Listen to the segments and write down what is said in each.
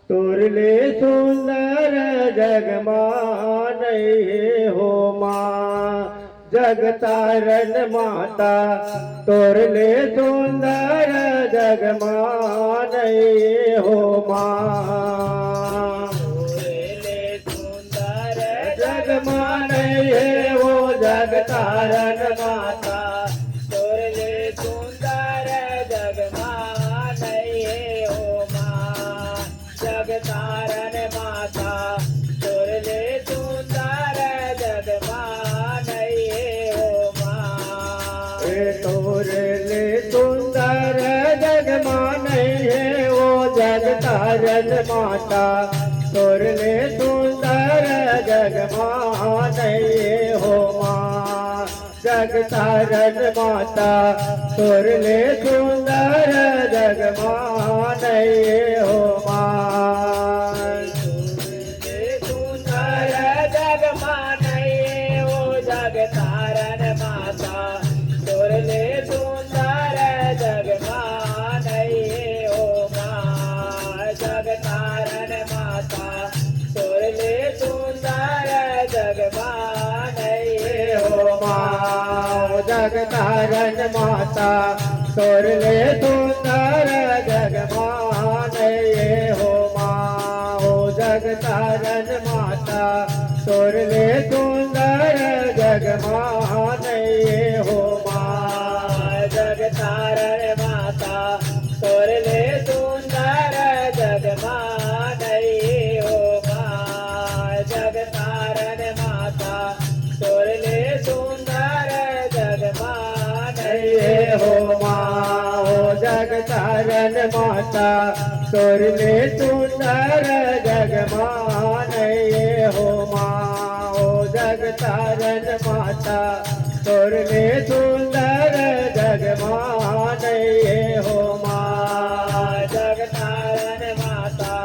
तोरले सुंदर जगमान हो माँ जगतारण माता। तोरले सुंदर जगमान हो माँ। तोरले सुंदर जगमान हो जगतारण माता। तोरले सुंदर जगमान हो माँ जगतारण माता। तोरले सुंदर जगमान हो माँ। तोरले सुंदर जगमान हो जगतारण माता। तोरले सुंदर जगमान हो माँ जगतारण माता। तोरले सुंदर जगमान हो माँ। तोरले सुंदर जगमान हो जगतारण माता। तोरले सुंदर जगमान हो माँ जगतारण माता। तोरले सुंदर जगमान हो माँ जगतारण माता। तोरले सुंदर जगमान हो माँ जगतारण माता। तोरले सुंदर जगमान हो माँ जगतारण माता। तोरले सुंदर जगमान हो माँ जगतारण माता। तोरले सुंदर जगमान हो माँ जगतारण माता। तोरले सुंदर जगमान हो माँ जगतारण माता। तोरले सुंदर जगमान हो माँ जगतारण माता।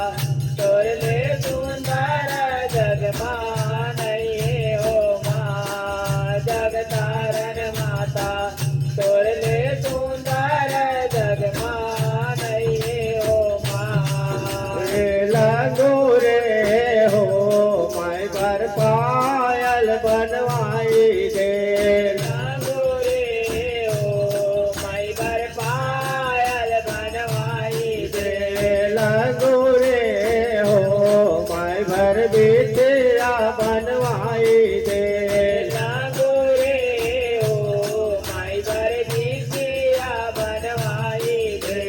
तोरले सुंदर जगमान हो माँ जगतारण माता। तोरले सुंदर जगमान हो माँ। लगोरे हो माय भर पायल बनवाई दे। लगोरे हो माय भर पायल बनवाई दे। लगोरे हो माय भर बिटिया बनवाई दे। लगोरे हो माय भर बिटिया बनवाई दे।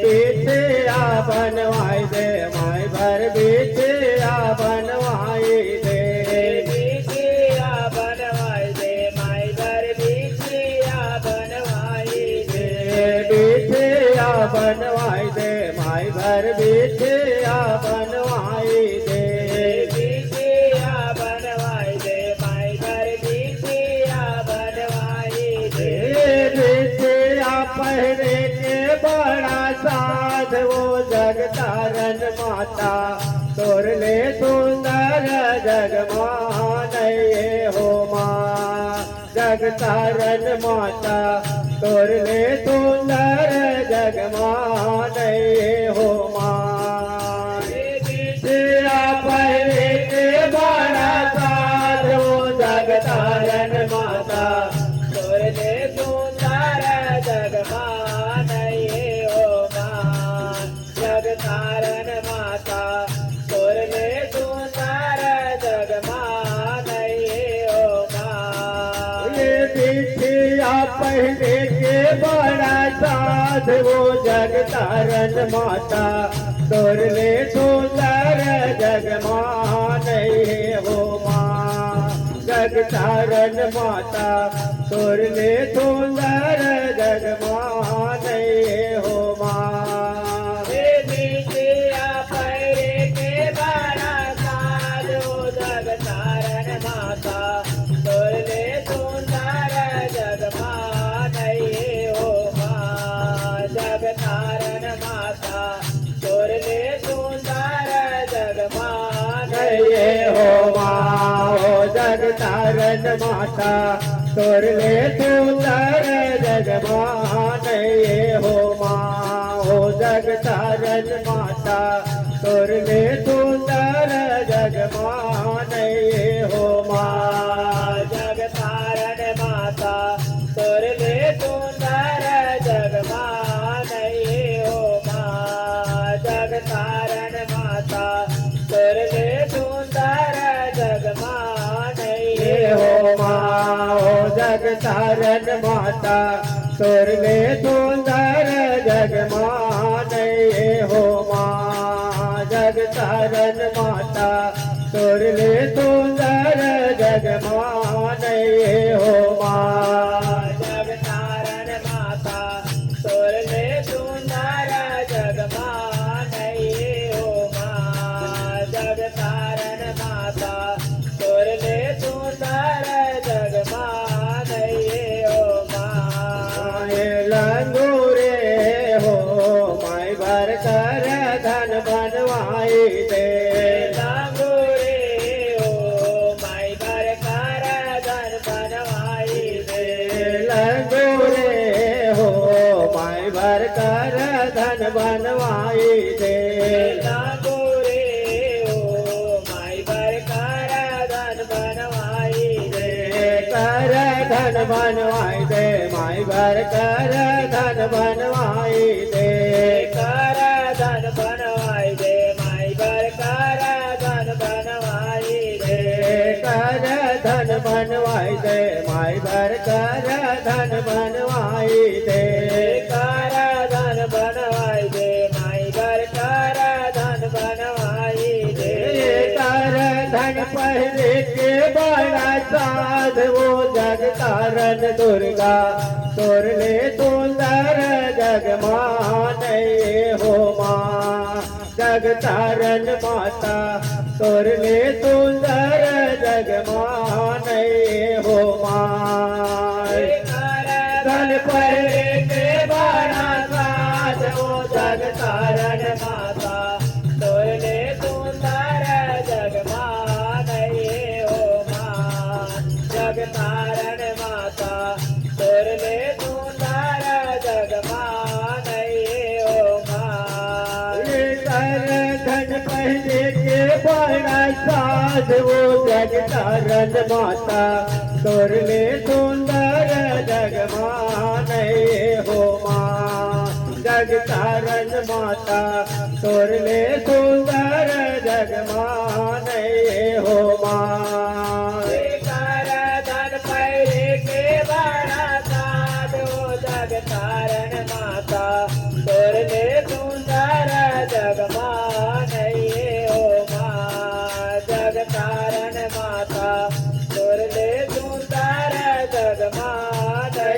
बिटिया बनवाई दे माय भर बिटिया बनवाई दे। बिटिया बनवाई दे माय भर बिटिया बनवाई दे। बिटिया बनवाई दे माय भर बिटिया बनवाई दे। बिटिया बनवाई दे माय भर बिटिया बनवाई दे। बिटिया पहने के बड़ा साध वो जगतारण माता। तोरले सुंदर जगमान हो माँ जगतारण माता। तोरले सुंदर जगमान हो माँ। बिटिया पहने के बड़ा साध वो जगतारण माता। तोरले सुंदर जगमान हो माँ जगतारण माता। तोरले सुंदर जगमान हो माँ। बिटिया पहने के बड़ा साध वो जगतारण माता। तोरले सुंदर जगमान हो माँ जगतारण माता। तोरले सुंदर जगमान हो माँ। बिटिया पहने के बड़ा साध वो जगतारण माता। तोरले सुंदर जगमान हो माँ जगतारण माता। तोरले सुंदर जगमान हो माँ जगतारण माता। तोरले सुंदर जगमान हो माँ जगतारण माता। माता तोर ले सुंदर जग माने हो माँ जग तारण माता तोर ले सुंदर जग माने हो माँ जग तारण माता तोर ले सुंदर जग माने हो माँ ओ जग तारण माता तोर ले सुंदर जग माने हो माँ जग तारण माता तोर ले सुंदर जग माने हो माँ जग तारण माता तोर ले सुंदर जग माने हो माँ जग तारण माता तोर ले सुंदर जग माने हो माँ लंगूरे हो माई भर कर धन बनवाई दे लंगूरे हो माई भर कर धन बनवाई दे लंगूरे हो माई भर कर धन बनवाई दे लंगूरे हो माई भर कर धन बनवाई दे कर धन बनवाई दे माई भर कर धन बनवाई दे कर धन बनवाई दे माई भर कर धन बनवाई दे कर धन बनवाई दे माई भर कर धन बनवाई दे कर धन बनवाई दे माई भर कर धन बनवाई दे कर धन पहले के बड़ा साध वो जग तारण दुर्गा तोर ले सुंदर जग माने हो माँ जग तारण माता तोर ले सुंदर जग माने हो माँ धन पहले के बड़ा साध वो जग तारण माता तोर ले सुंदर जग माने हो माँ जग तारण माता तोर ले सुंदर जग माने हो माँ धन पहले के बड़ा साध वो जग तारण माता तोर ले सुंदर जग माने हो माँ जग तारण माता तोर ले सुंदर जग माने हो माँ धन पहले के बड़ा साध वो जग तारण माता तोर ले सुंदर जग माने हो माँ जग तारण माता तोर ले सुंदर जग माने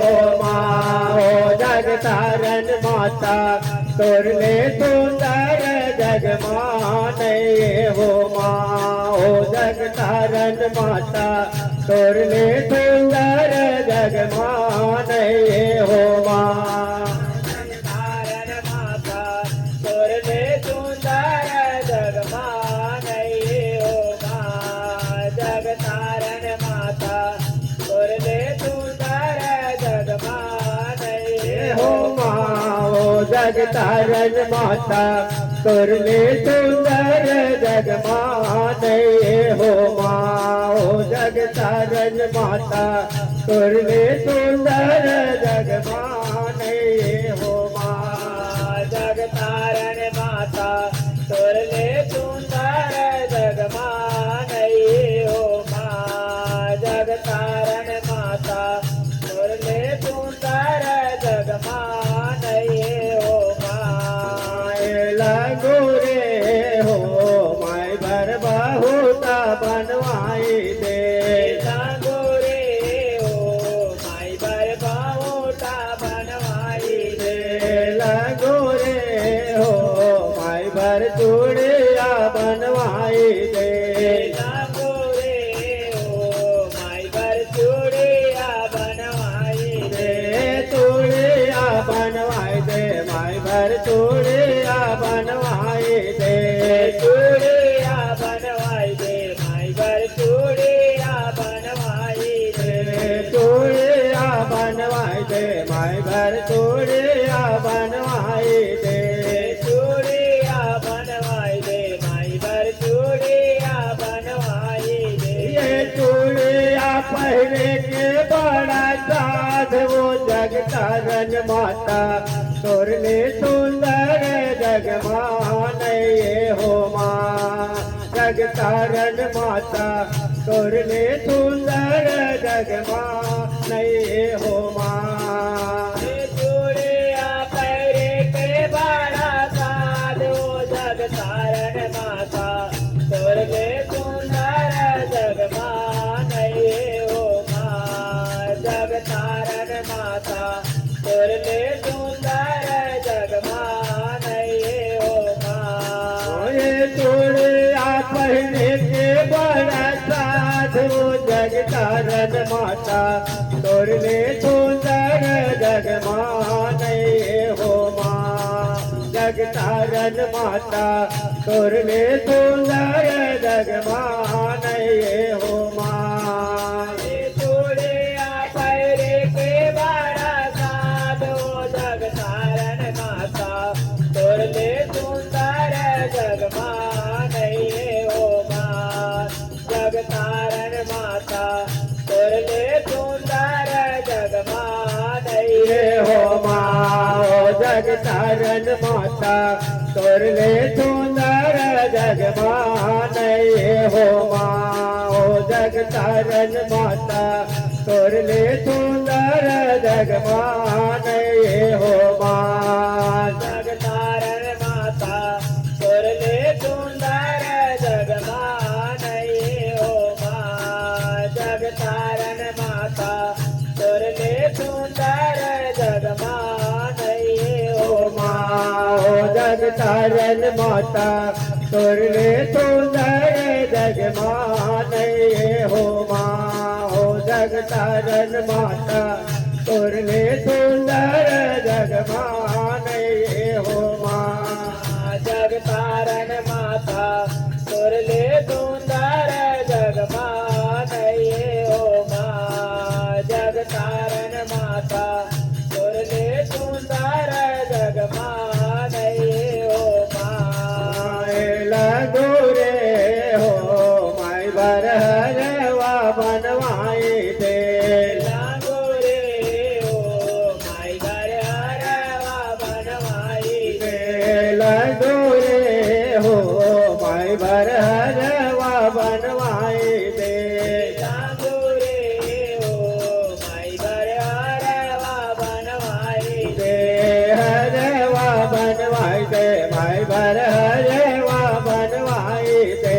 हो माँ हो जग तारण माता तोर ले सुंदर जग माने हो माँ हो जग तारण माता तोर ले सुंदर जग माने हो माँ तारण माता तोर ले सुंदर जग माने हो माँ जग तारण माता तोर ले सुंदर जग माने हो माँ हो जग तारण माता तोर ले सुंदर जग माने हो माँ हो जग तारण माता तोर ले सुंदर जग माने हो माँ जग तारण माता तोर ले सुंदर जग माने हो माँ जग तारण माता तोर ले सुंदर जग माने हो माँ लगोरे हो माई भर बहुता बनवाई दे लगोरे हो माई भर बहुता बनवाई दे लगोरे हो माई भर चूड़िया बनवाई दे लगोरे हो माई भर चूड़िया बनवाई दे चूड़िया बनवाई दे माई भर चूड़िया बनवाई दे चूड़िया बनवाई दे माई भर चूड़िया बनवाई दे चूड़िया बनवाई दे माई भर चूड़िया बनवाई दे चूड़िया माता तोरले सुंदर जगमान ये हो माँ जग तारण माता तोरले सुंदर जगमान ये हो माँ चूड़िया पैरे के बड़ा साधु जग तारण माता तोरले सुंदर जगमान ये हो माँ जग तारण माता तोरले सुंदर जगमान ये हो माँ ये चूड़िया पहने के बड़ा साधु जग तारण माता तोरले सुंदर जगमान ये हो माँ जग तारण माता तोरले सुंदर जगमान ये हो माँ चूड़िया पैरे के बड़ा साधु जग तारण माता तोरले सुंदर जगमान ये हो माँ जग तारण माता तोरले सुंदर जगमान ये हो माँ ओ जग तारण माता तोरले सुंदर जगमान ये हो माँ ओ जग तारण माता तोरले सुंदर जगमान ये हो माँ जग तारण माता तोरले सुंदर जगमान ये हो माँ जग तारण माता तोरले सुंदर जगमान ये हो माँ ओ जग तारण माता तोरले सुंदर जगमान ये हो माँ ओ जग तारण माता तोरले सुंदर जगमान ये हो माँ जग तारण माता तोरले सुंदर जगमान ये हो माँ जग तारण माता तोरले सुंदर जगमान ये हो माँ लगो रे हो माई बरहरवा बनवाई दे लागो रे ओ माई घर हरवा बनवाई दे लगो रे हो माई बरहरवा बनवाई दे लागो रे ओ माई घर हरवा बनवाई दे हरवा बनवाई दे माई बरहरवा बनवाई दे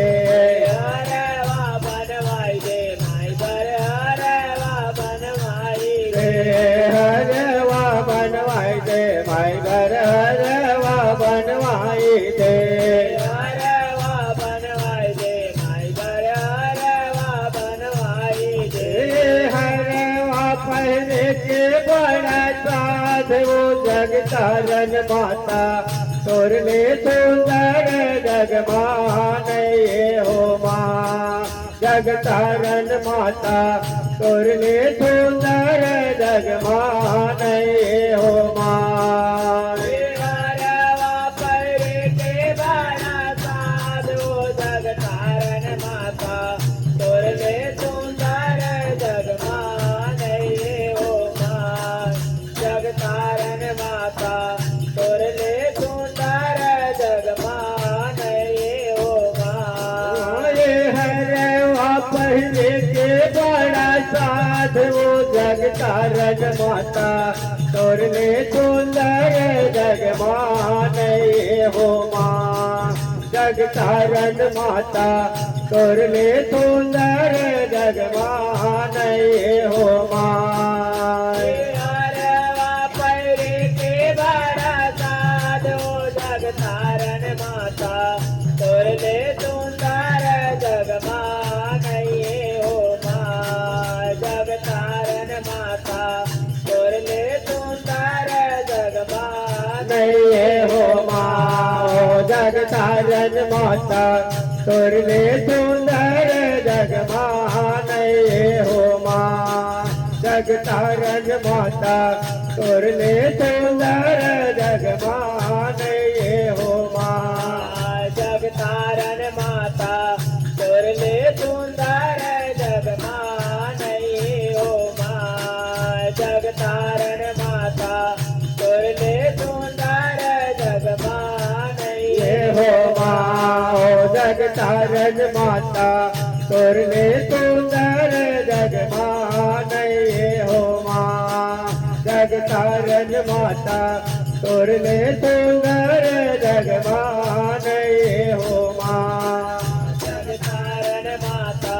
हरवा बनवाई दे माई घर हरवा बनवाई दे हरवा बनवाई दे माई बरहरवा बनवाई दे हरवा बनवाई दे माई घर हरवा बनवाई दे हरवा पहने के बड़ा साधु जग तारण माता तोरले सुंदर जगमान ये हो माँ जग तारण माता तोरले सुंदर जगमान ये हो माँ हरवा पैरे के बड़ा साधु जग तारण माता तोरले सुंदर जगमान ये हो माँ जग तारण माता तोरले सुंदर जगमान ये हो माँ ये हरवा पहने के बड़ा साधु जग तारण माता तोरले सुंदर जगमान ये हो माँ जग तारण माता तोरले सुंदर जगमान ये हो माँ हरवा पैरे के बड़ा साधु जग तारण माता तोरले सुंदर जगमान ये हो माँ जग तारण माता तोरले सुंदर जगमान ये हो माँ ओ जग तारण माता तोरले सुंदर जगमान ये हो माँ जग तारण माता तोरले सुंदर जगमान ये हो माँ जग तारण माता तोरले सुंदर जगमान ये हो माँ जग तारण माता जग तारन माता तोरले सुंदर जग मानये हो माँ जग तारन माता तोरले सुंदर जग मानये हो माँ जग तारन माता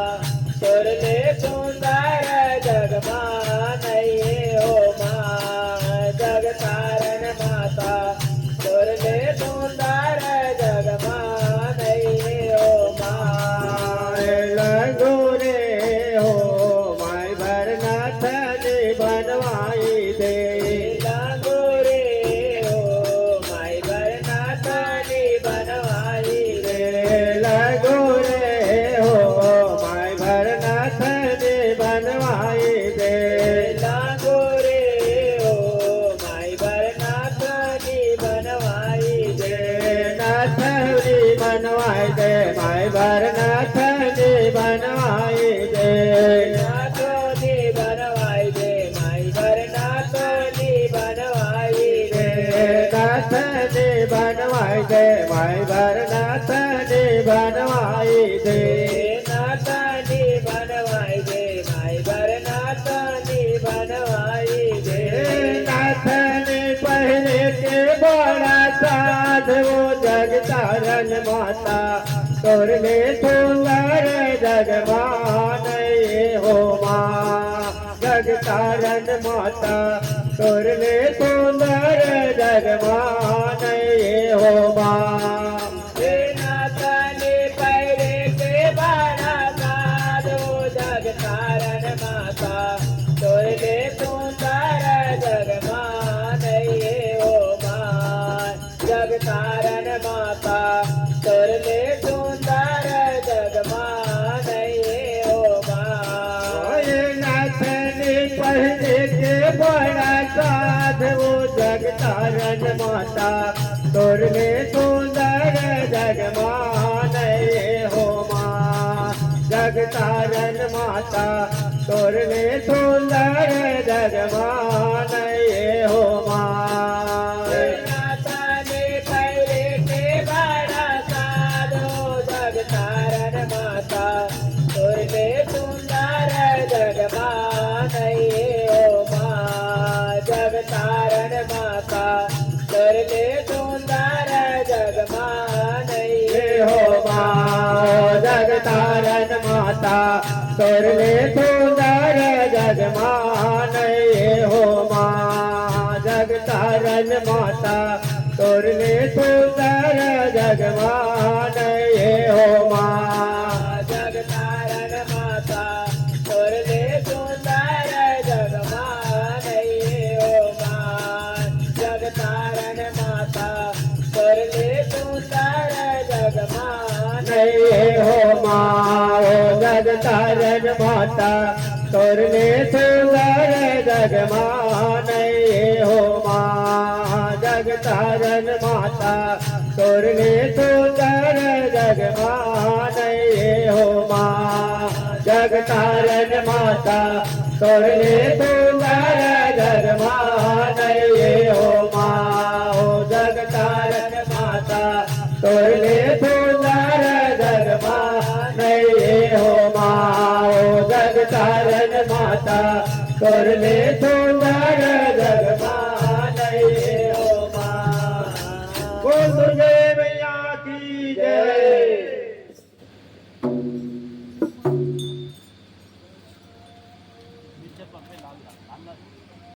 तोरले सुंदर जग मानये हो माँ जग तारन माता तोरले सुंदर जग मानये हो माँ लगोरे हो माय भरनाथ ने बनवाई दे लागोरे हो माई भरनाथानी बनवाई रे लगोरे हो माय भरनाथ ने बनवाई दे लागोरे हो माई भरनाथानी बनवाई रे नाथनी बनवाई दे माय भरनाथ ने बनवाई दे नाथोनी बनवाई दे माई भरनाथानी बनवाई रे नाथ ने बनवाई दे माय भरनाथ ने बनवाई दे नाथानी बनवाई दे माई भरनाथानी बनवाई दे नाथ ने पहले के बड़ा साध वो जग तारन माता तोरले सुंदर जग मानये हो माँ जग तारन माता तोरले सुंदर जग मानये हो माँ हे नाथानी पैरे के बारा साधो जग तारन माता तोरले सुंदर जग मानये हो माँ जग तारन माता तोरले सुंदर जग मानये हो माँ नाथ ने पहले के बड़ा साध वो जग तारन माता तोरले सुंदर जग मानये हो माँ जग तारन माता तोरले सुंदर जग मानये हो माँ नाथानी पैरे के बारा साधो जग तारन माता तोरले सुंदर जग मानये हो माँ जग तारन माता तोरले सुंदर जग मानये हो माँ जग तारन माता तोरले सुंदर जग मानये हो माँ जग तारन माता तोरले सुंदर जग मानये हो माँ जग तारन माता तोरले सुंदर जग मानये हो माँ जग तारन माता तोरले सुंदर जग मानये हो माँ जग तारन माता तोरले सुंदर जग मानये हो माँ जग तारन माता तोरले सुंदर जग मानये हो माँ जग तारन माता तोरले सुंदर जग मानये हो माँ जग तारन माता तोरले सुंदर जग मानये हो माँ जग तारन माता तोरले सुंदर